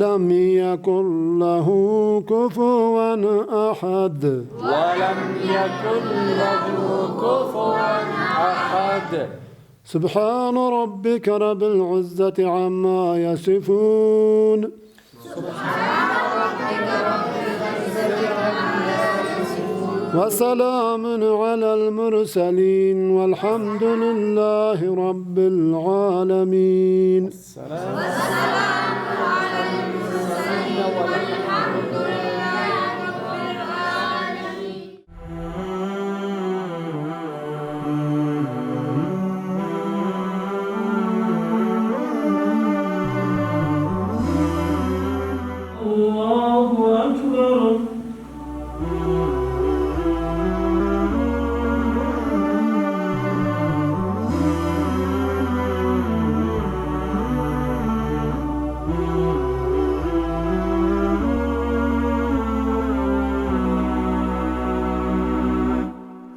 ولم يكن له كفوا أحد ولم يكن له كفوا أحد. سبحان ربك رب العزة عما يصفون وسلام على المرسلين والحمد لله رب العالمين.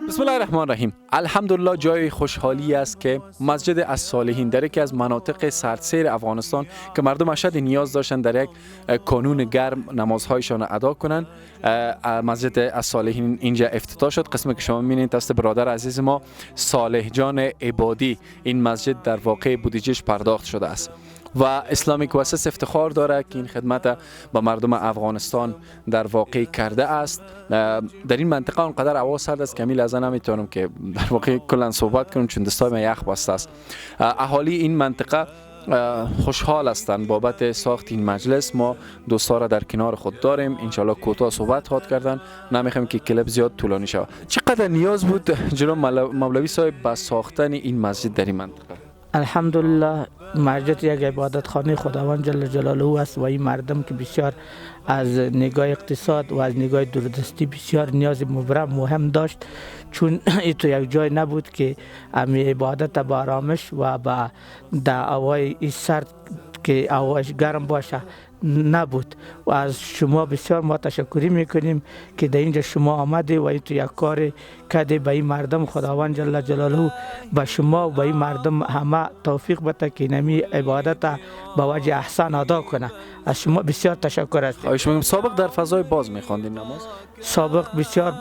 بسم الله الرحمن الرحیم. الحمدلله جای خوشحالی است که مسجد الصالحین در یکی از مناطق سردسیر افغانستان که مردم اشد نیاز داشتن در یک کانون گرم نمازهایشان ادا کنند، مسجد الصالحین اینجا افتتاح شد. قسمی که شما می‌بینید توسط برادر عزیز ما صالح جان عبادی این مسجد در واقع بودجهش پرداخت شده است و اسلامیک واسس افتخار داره که این خدمت به مردم افغانستان در واقع کرده است. در این منطقه اونقدر هوا سرد است که می لحظه نمیتونم که در واقع کلا صحبت کنم چون دستای من یخ بسته است. اهالی این منطقه خوشحال هستند بابت ساخت این مجلس. ما دوستا را در کنار خود داریم، انشالله کوتاه صحبت خواهد کردن، نمیخوایم که کلیپ زیاد طولانی شود. چقدر نیاز بود جناب مولوی صاحب به ساختن این مسجد در این منطقه؟ الحمدلله مسجد یک عبادت خانه خداوند جل جلاله است و این مردم که بسیار از نگاه اقتصاد و از نگاه دوردستی بسیار نیاز مبرم مهم داشت، چون این تو یک جای نبود که امی عبادت با آرامش و با هوای سرد که هواش گرم باشه نبود. و از شما بسیار ما تشکری میکنیم که در اینجا شما آمده و این تو یک کار کده به این مردم خداوند جل جلاله به شما و به این مردم همه توفیق بده که نمی عبادت به وجه احسان ادا کنه. از شما بسیار تشکر است. شما سابق در فضای باز میخواندین نماز؟ سابق بسیار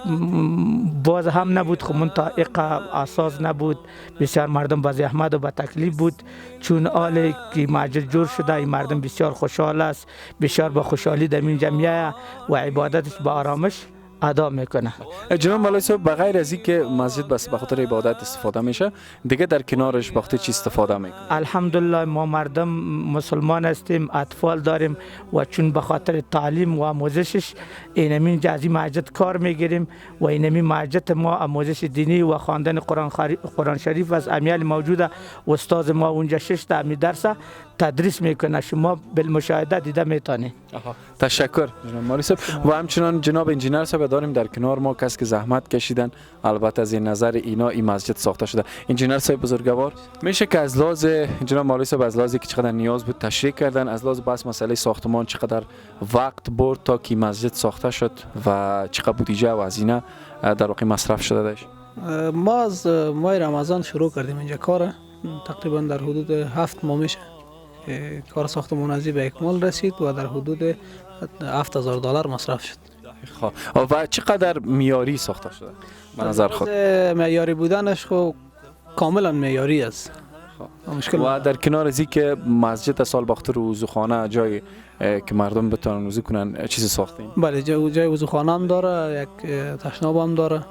باز هم نبود، خب منطقه اساس نبود، بسیار مردم با زحمت و با تکلیف بود. چون حالی که مسجد جور شده این مردم بسیار خوشحال است، بسیار با خوشحالی در این جمعیه و عبادتش با آرامش ادا میکنه. جناب مولوی صاحب بغیر از اینکه مسجد بس به خاطر عبادت استفاده میشه، دیگه در کنارش وقتی چی استفاده میکنه؟ الحمدلله ما مردم مسلمان هستیم، اطفال داریم و چون به خاطر تعلیم و آموزشش اینمین جزی مسجد کار میگیریم و اینمین مسجد ما آموزش دینی و خواندن قرآن شریف از امیال موجوده. استاد ما اونجا 6 تا درس تدریس میکنه، شما بالمشاهده دیده میتونید. تشکر جناب مولوی صاحب. و همچنان جناب انجینر صاحب داریم در کنار ما، کسی که زحمت کشیدن البته از این نظر اینا این مسجد ساخته شده. انجینر صاحب بزرگوار، میشه که از لحاظ جناب مولوی صاحب از لحاظی که چقدر نیاز بود تشریح کردن، از لحاظ بس مسئله ساختمان چقدر وقت برد تا که مسجد ساخته شد و چقدر بودجه و هزینه در واقع مصرف شده داشت؟ ما از ماه رمضان شروع کردیم اینجا کار، تقریبا در حدود 7 ماه میشه کار ساختمان ازی به اکمال رسید و در حدود $7,000 مصرف شد. و چقدر معیاری ساخته شده به نظر خود؟ معیاری بودنش خب کاملا معیاری است. و در کنار از که مسجد سال باختر و وضوخانه جای که مردم بتونن وضو کنن چیزی ساختین؟ بله، جای وضوخانه هم داره، یک تشناب هم داره.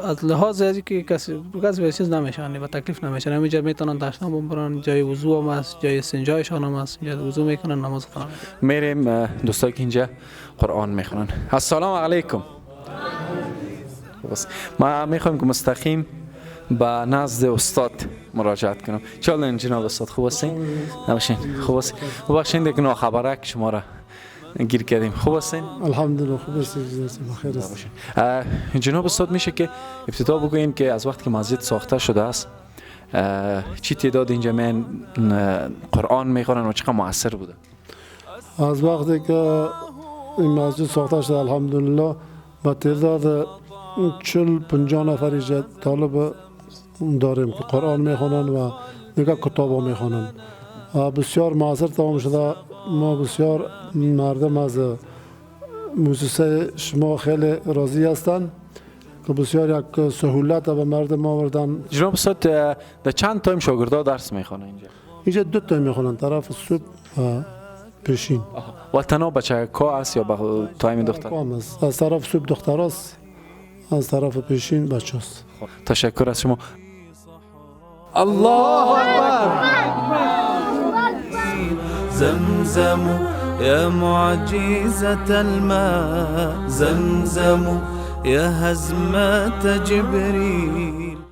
از لحاظ از که کسی به چیز نمیشن، به تکلیف نمیشن، همینجا میتونن تشناب برن، جای وضو هم است، جای استنجایشان هم است، اینجا وضو میکنن، نماز خوانن. میریم دوستایی که اینجا قرآن میخونن. السلام علیکم. ما میخوایم که مستقیم به نزد استاد مراجعت کنم. چالن جناب استاد، خوب هستین؟ نباشین. خوب هستین؟ ببخشید یک ناخبره که شما را گیر کردیم. خوب هستین؟ الحمدلله خوب هستیم، بخیر هستیم. جناب استاد میشه که ابتدا بگوییم که از وقتی که مسجد ساخته شده است چی تعداد اینجا من قرآن میخونن و چقدر مؤثر بوده؟ از وقتی که این مسجد ساخته شده الحمدلله با تعداد 40-50 نفر طالب داریم که قرآن میخونن و دیگه کتاب ها میخونن. بسیار مؤثر تمام شده. ما بسیار مردم از موسسه شما خیلی راضی هستند که بسیار یک سهولت به مردم آوردن. جناب استاد در چند تایم شاگردا درس میخوانن اینجا؟ اینجا 2 تایم میخونن، طرف صبح و پیشین. و تنها بچه‌ها است یا با تایم دختر؟ کام است. از طرف صبح دختر است، از طرف پیشین بچه است. تشکر از شما. الله أكبر. زمزم يا معجزة الماء، زمزم يا هزمة جبريل.